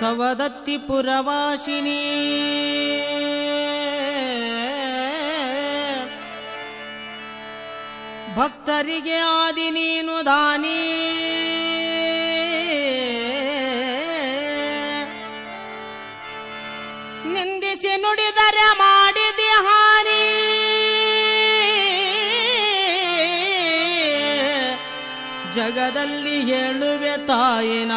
ಸವದತ್ತಿಪುರವಾಸಿನಿ ಭಕ್ತರಿಗೆ ಆದಿ ನೀನು ದಾನಿ ನಿಂದಿಸಿ ನುಡಿದರೆ ಮಾಡಿದೆ ಹಾನಿ ಜಗದಲ್ಲಿ ಹೇಳುವೆ ತಾಯಿನ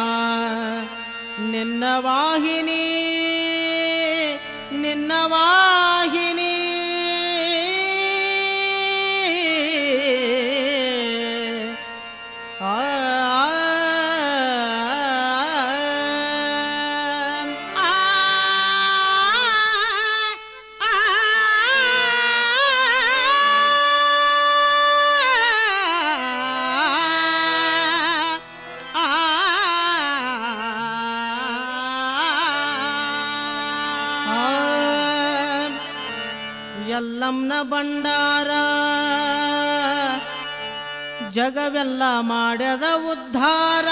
ನಿನ್ನ ವಾಹಿನಿ ನಿನ್ನ ವಾಹಿನಿ ಯಲ್ಲಮ್ಮನ ಭಂಡಾರ ಜಗವೆಲ್ಲ ಮಾಡ್ಯದ ಉದ್ಧಾರ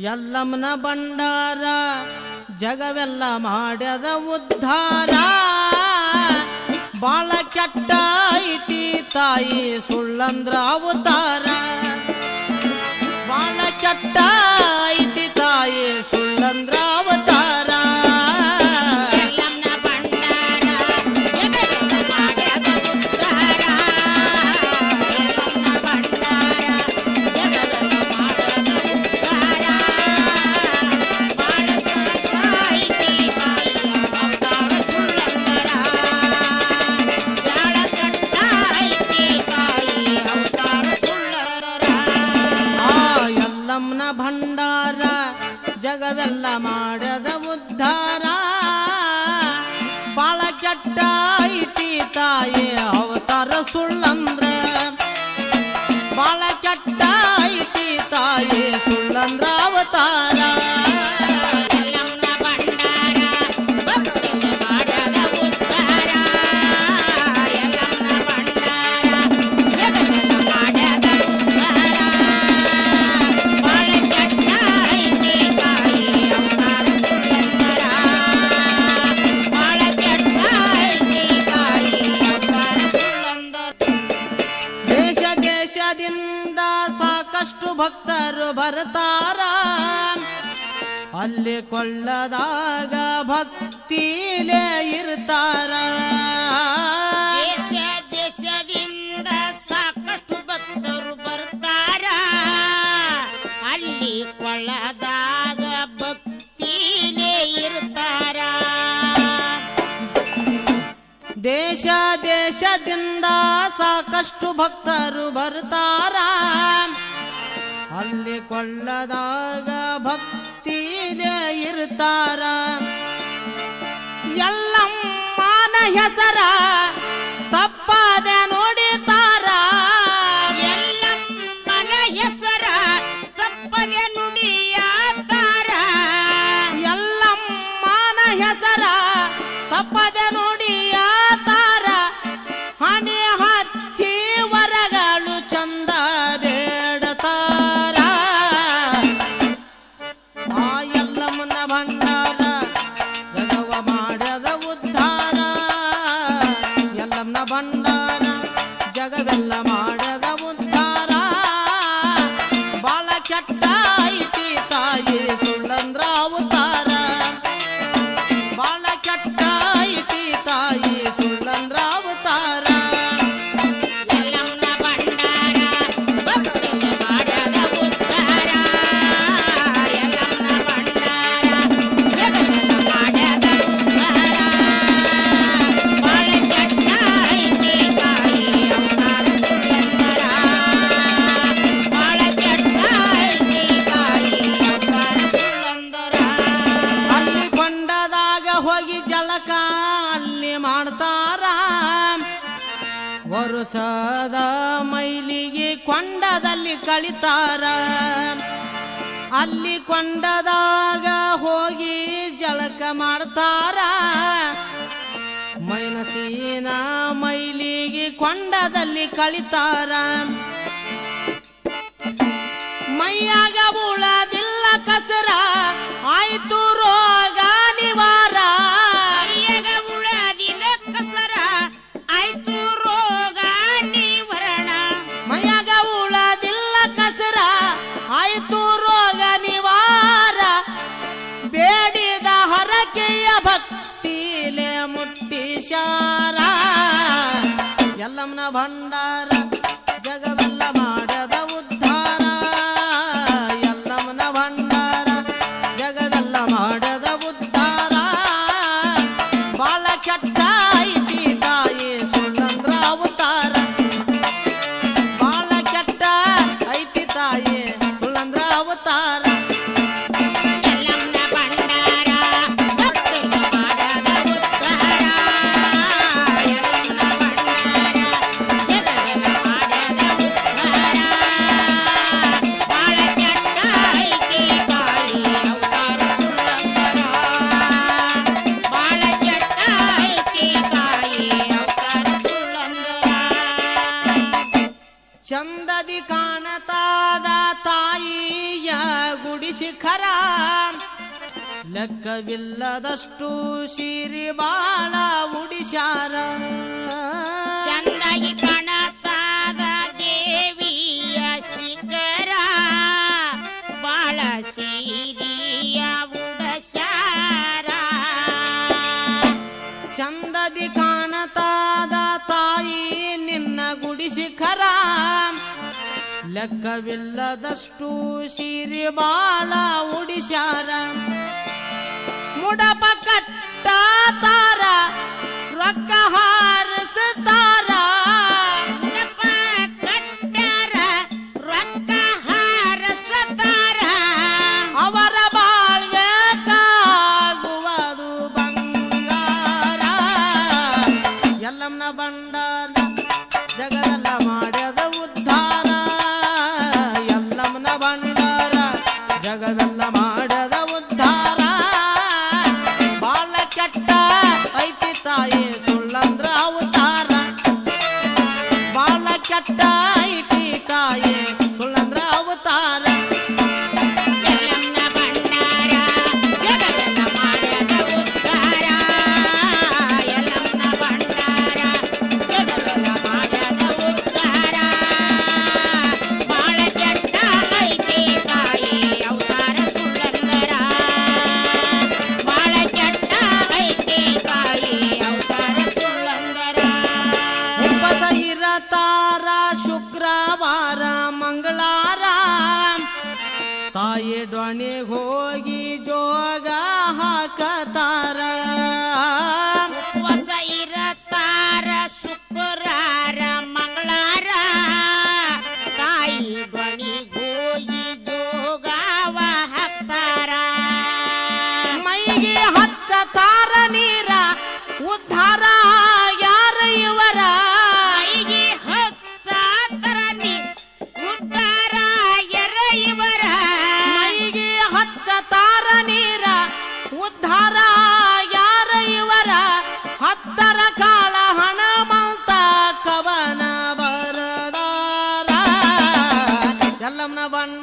ಯಲ್ಲಮ್ಮನ ಭಂಡಾರ ಜಗವೆಲ್ಲ ಮಾಡ್ಯದ ಉದ್ಧಾರ ಬಾಳ ಕೆಟ್ಟ ಐತಿ ತಾಯಿ ಸುಳ್ಳಂದ್ರ ಅವತಾರ ಬಾಳ ಕೆಟ್ಟ ಐತಿ ತಾಯಿ ಸುಳ್ಳಂದ್ರ ಅವತಾರ ಭಂಡಾರ ಜಗವೆಲ್ಲ ಮಾಡದ ಉದ್ಧಾರ ಬಾಳ ಕೆಟ್ಟ ಐತಿ ತಾಯಿ ಅವತಾರ ಸುಳ್ಳಂದ್ರ ಬಾಳ ಕೆಟ್ಟ ಐತಿ ತಾಯಿ ಸುಳ್ಳಂದ್ರ ಅವತಾರ ಸಾಕಷ್ಟು ಭಕ್ತರು ಬರ್ತಾರ ಅಲ್ಲಿ ಕೊಳ್ಳದಾಗ ಭಕ್ತಿಲೇ ಇರ್ತಾರ ದೇಶ ದೇಶದಿಂದ ಸಾಕಷ್ಟು ಭಕ್ತರು ಬರ್ತಾರ ಅಲ್ಲಿ ಕೊಳ್ಳದಾಗ ಭಕ್ತಿಲೇ ಇರ್ತಾರ ದೇಶ ದೇಶದಿಂದ ಸಾಕಷ್ಟು ಭಕ್ತರು ಬರ್ತಾರ ಅಲ್ಲಿ ಕೊಳ್ಳದಾಗ ಭಕ್ತಿಲೇ ಇರ್ತಾರ ಯಲ್ಲಮ್ಮನ ಹೆಸರ ತಪ್ಪದೆ ನುಡಿತಾರ ಯಲ್ಲಮ್ಮನ ಹೆಸರ ತಪ್ಪದೆ ನುಡಿಯಾತಾರ ಯಲ್ಲಮ್ಮನ ಹೆಸರ ತಪ್ಪದೆ ನುಡಿಯಾತಾರ ಹಣೆ ಹಚ್ಚಿ ವರಗಳು ಚಂದ ಬೇಡತಾರ ಆ ಯಲ್ಲಮ್ಮನ ಭಂಡಾರ ಜಗವ ಮಾಡದ ಉದ್ಧಾರ ಯಲ್ಲಮ್ಮನ ಭಂಡಾರ ಜಗವೆಲ್ಲ ಮಾಡದ ಉದ್ಧಾರ ಬಾಳ ಕೆಟ್ಟ ಐತಿ ತಾಯಿ ಸುಳ್ಳಂದ್ರ ಅವತಾರ ಬಾಳ ಕೆಟ್ಟ ಐತಿ ತಾಯಿ ಸುಳ್ಳಂದ್ರ ಅವತಾರ ಯಲ್ಲಮ್ಮನ ಭಂಡಾರ ಭಕ್ತಿಗೆ ಮಾಡ್ಯದ ಉದ್ಧಾರ ಯಲ್ಲಮ್ಮನ ಭಂಡಾರ ಜಗವೆಲ್ಲ ಮಾಡ್ಯದ ಉದ್ಧಾರ ಬಾಳ ಕೆಟ್ಟ ಐತಿ ತಾಯಿ ಅವತಾರ ಸುಳ್ಳಂದ್ರ ಬಾಳ ಕೆಟ್ಟ ಐತಿ ತಾಯಿ ಅವತಾರ ಸುಳ್ಳಂದ್ರ ಅಲ್ಲಿ ಕೊಂಡದಾಗ ಹೋಗಿ ಜಳಕ ಅಲ್ಲಿ ಮಾಡ್ತಾರ ವರುಷದ ಮೈಲಿಗೆ ಕೊಂಡದಲ್ಲಿ ಕಳಿತಾರ ಅಲ್ಲಿ ಕೊಂಡದಾಗ ಹೋಗಿ ಜಳಕ ಮಾಡ್ತಾರ ಮೈನಸಿನ ಮೈಲಿಗೆ ಕೊಂಡದಲ್ಲಿ ಕಳಿತಾರ ಮೈಯಾಗ ಉಳದಿಲ್ಲ ಕಸರ ಆಯ್ತು ರೋಗ ನಿವಾರ ಮೈಯಾಗ ಉಳದಿಲ್ಲ ಕಸರ ಆಯ್ತು ರೋಗ ನಿವಾರಣ ಮೈಯಾಗ ಉಳದಿಲ್ಲ ಕಸರ ಆಯ್ತು ರೋಗ ನಿವಾರ ಬೇಡಿದ ಹರಕೆಯ ಭಕ್ತಿಲೆ ಮುಟ್ಟಿಶಾರ ಎಲ್ಲಮ್ಮನ ಭಂಡಾರ ಜಗವೆಲ್ಲ ಮಾಡದ ಉದ್ಧಾರ ಎಲ್ಲಮ್ಮನ ಭಂಡಾರ ಜಗವೆಲ್ಲ ಮಾಡದ ಉದ್ಧಾರ ಬಾಳ ಕೆಟ್ಟ ಐತಿ ತಾಯಿ ಸುಳ್ಳಂದ್ರ ಅವತಾರ ಬಾಳ ಕೆಟ್ಟ ಐತಿ ತಾಯಿ ಸುಳ್ಳಂದ್ರ ಅವತಾರ ಎಲ್ಲಮ್ಮನ ಭಂಡಾರ ಭಕ್ತರಿಗೆ ಮಾಡದ ಉದ್ಧಾರ ಎಲ್ಲಮ್ಮನ ಭಂಡಾರ ಜಗವೆಲ್ಲ ಮಾಡದ ಉದ್ಧಾರ ಬಾಳ ಕೆಟ್ಟ ಐತಿ ತಾಯಿ ಅವತಾರ ಸುಳ್ಳಂದರ ಬಾಳ ಕೆಟ್ಟ ಐತಿ ತಾಯಿ ಅವತಾರ ಸುಳ್ಳಂದರ ಚಂದದಿ ಕಾಣತಾದ ತಾಯಿಯ ಗುಡಿ ಶಿಖರ ಲೆಕ್ಕವಿಲ್ಲದಷ್ಟು ಶಿರಿ ಬಾಳ ಉಡಿಶಾರ ಚಂದಾಗಿ ಕಾಣತಾದ ದೇವಿಯ ಶಿಖರ ಬಾಳ ಸೀರಿಯ ಉಡಸಾರ ಚಂದದಿ ಕಾಣತಾದ ತಾಯಿ ನಿನ್ನ ಗುಡಿ ಶಿಖರ ಲೆಕ್ಕವಿಲ್ಲದಷ್ಟು ಶಿರಿ ಬಾಳ ಉಡಿಶಾರ ಮುಡಪ ಕಟ್ಟಾತಾರ ರೊಕ್ಕ ಹಾರಿಸ್ತಾರ ಮುಡಪ ಕಟ್ಟಾರ ರೊಕ್ಕ ಹಾರಸತಾರ ಅವರ ಬಾಳ್ಬೇಕಾಗುವುದು ಬಂಗಾರ ಎಲ್ಲಮ್ಮನ ಭಂಡಾರ ಜಗವೆಲ್ಲ ಮಾಡ್ಯದ ಉದ್ಧಾರ ಎಲ್ಲಮ್ಮನ ಭಂಡಾರ ಜಗವೆಲ್ಲ ಮಾಡದ ಉದ್ಧಾರ ಬಾಳ ಕೆಟ್ಟ ಐತಿ ತಾಯಿ ಸುಳ್ಳಂದ್ರ ಅವತಾರ ಬಾಳ ಕೆಟ್ಟ ಐತಿ ತಾಯಿ ಸುಳ್ಳಂದ್ರ ಅವತಾರ ಎಲ್ಲಮ್ಮನ ಭಂಡಾರ ಜಗವೆಲ್ಲ ಮಾಡದ ಉದ್ಧಾರ ಎಲ್ಲಮ್ಮನ ಭಂಡಾರ ಜಗವೆಲ್ಲ ಮಾಡದ ಉದ್ಧಾರ ಬಾಳ ಕೆಟ್ಟ ಐತಿ ತಾಯಿ ಅವತಾರ ಸುಳ್ಳಂದರ ಬಾಳ ಕೆಟ್ಟ ಐತಿ ತಾಯಿ ಅವತಾರ ಸುಳ್ಳಂದರ ಉಪದ ಇರತಾರ ಶುಕ್ರವಾರ ಮಂಗಳಾರ ತಾಯಿ ಡೊಣಿಗೆ ಹೋಗಿ ಜೋಗ ಹಾಕತಾರ ಹೊಸ ಇರತಾರ ಶುಕ್ರಾರ ಮಂಗಳಾರ ತಾಯಿ ಬಣಿ ಹೋಗಿ ಜೋಗಾವ ಹಾಕ್ತಾರ ಮೈಗೆ ಹತ್ತತಾರ ನೀರ ಉದ್ಧಾರ ಯಾರ ಇವರ ಮೈಗೆ ಹಚ್ಚಾತರ ನೀ ಉದ್ಧಾರ ಎರ ಇವರ ಮೈಗೆ ಹತ್ತತಾರ ನೀರ ಉದ್ಧಾರ ಯಾರ ಇವರ ಹತ್ತರ ಕಾಳ ಹಣಮಂತ ಕವನ ಬರದಾರ ಎಲ್ಲಮ್ಮನ ಬಣ್ಣ